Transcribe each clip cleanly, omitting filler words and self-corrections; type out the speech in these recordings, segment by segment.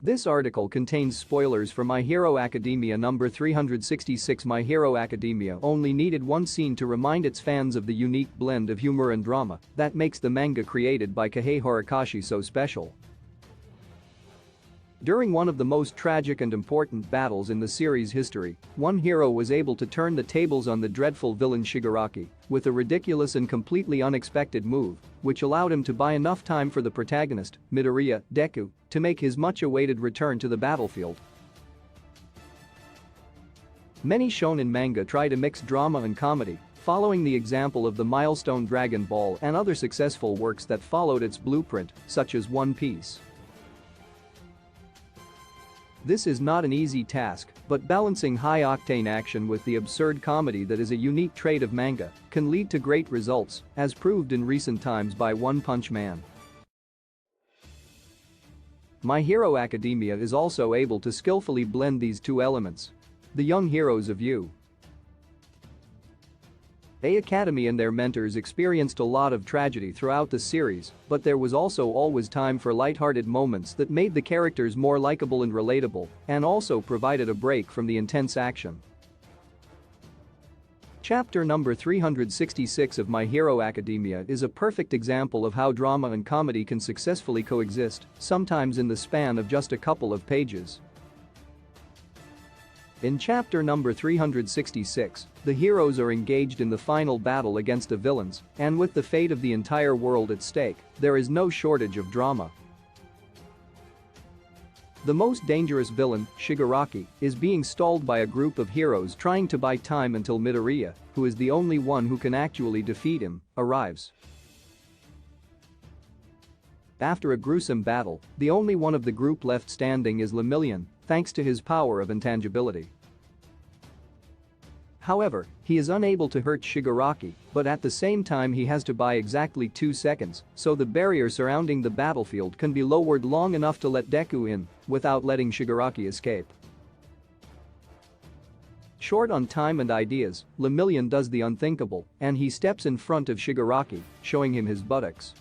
This article contains spoilers for My Hero Academia number 366. My Hero Academia only needed one scene to remind its fans of the unique blend of humor and drama that makes the manga created by Kihei Horikoshi so special. During one of the most tragic and important battles in the series' history, one hero was able to turn the tables on the dreadful villain Shigaraki with a ridiculous and completely unexpected move, which allowed him to buy enough time for the protagonist, Midoriya, Deku, to make his much-awaited return to the battlefield. Many shonen manga try to mix drama and comedy, following the example of the milestone Dragon Ball and other successful works that followed its blueprint, such as One Piece. This is not an easy task, but balancing high-octane action with the absurd comedy that is a unique trait of manga can lead to great results, as proved in recent times by One Punch Man. My Hero Academia is also able to skillfully blend these two elements. The young heroes of UA Academy and their mentors experienced a lot of tragedy throughout the series, but there was also always time for light-hearted moments that made the characters more likable and relatable, and also provided a break from the intense action. Chapter number 366 of My Hero Academia is a perfect example of how drama and comedy can successfully coexist, sometimes in the span of just a couple of pages. In chapter number 366, the heroes are engaged in the final battle against the villains, and with the fate of the entire world at stake, there is no shortage of drama. The most dangerous villain, Shigaraki, is being stalled by a group of heroes trying to buy time until Midoriya, who is the only one who can actually defeat him, arrives. After a gruesome battle, the only one of the group left standing is Lemillion, thanks to his power of intangibility. However, he is unable to hurt Shigaraki, but at the same time he has to buy exactly 2 seconds, so the barrier surrounding the battlefield can be lowered long enough to let Deku in, without letting Shigaraki escape. Short on time and ideas, Lemillion does the unthinkable, and he steps in front of Shigaraki, showing him his buttocks.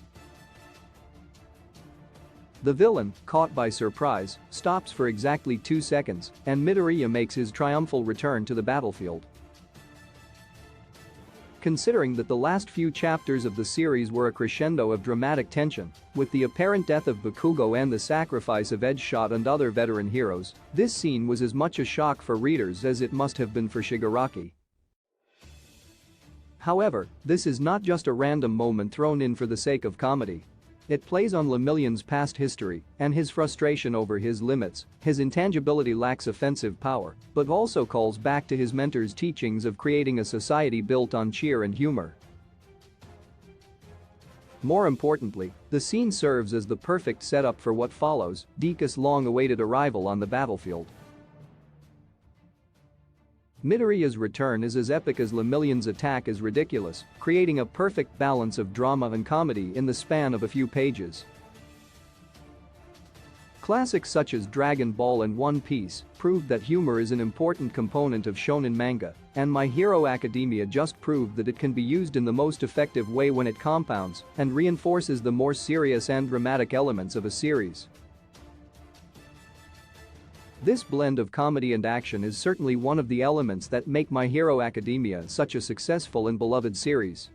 The villain, caught by surprise, stops for exactly 2 seconds, and Midoriya makes his triumphal return to the battlefield. Considering that the last few chapters of the series were a crescendo of dramatic tension, with the apparent death of Bakugo and the sacrifice of Edgeshot and other veteran heroes, this scene was as much a shock for readers as it must have been for Shigaraki. However, this is not just a random moment thrown in for the sake of comedy. It plays on Lemillion's past history and his frustration over his limits. His intangibility lacks offensive power, but also calls back to his mentor's teachings of creating a society built on cheer and humor. More importantly, the scene serves as the perfect setup for what follows, Deku's long-awaited arrival on the battlefield. Midoriya's return is as epic as Lemillion's attack is ridiculous, creating a perfect balance of drama and comedy in the span of a few pages. Classics such as Dragon Ball and One Piece proved that humor is an important component of shonen manga, and My Hero Academia just proved that it can be used in the most effective way when it compounds and reinforces the more serious and dramatic elements of a series. This blend of comedy and action is certainly one of the elements that make My Hero Academia such a successful and beloved series.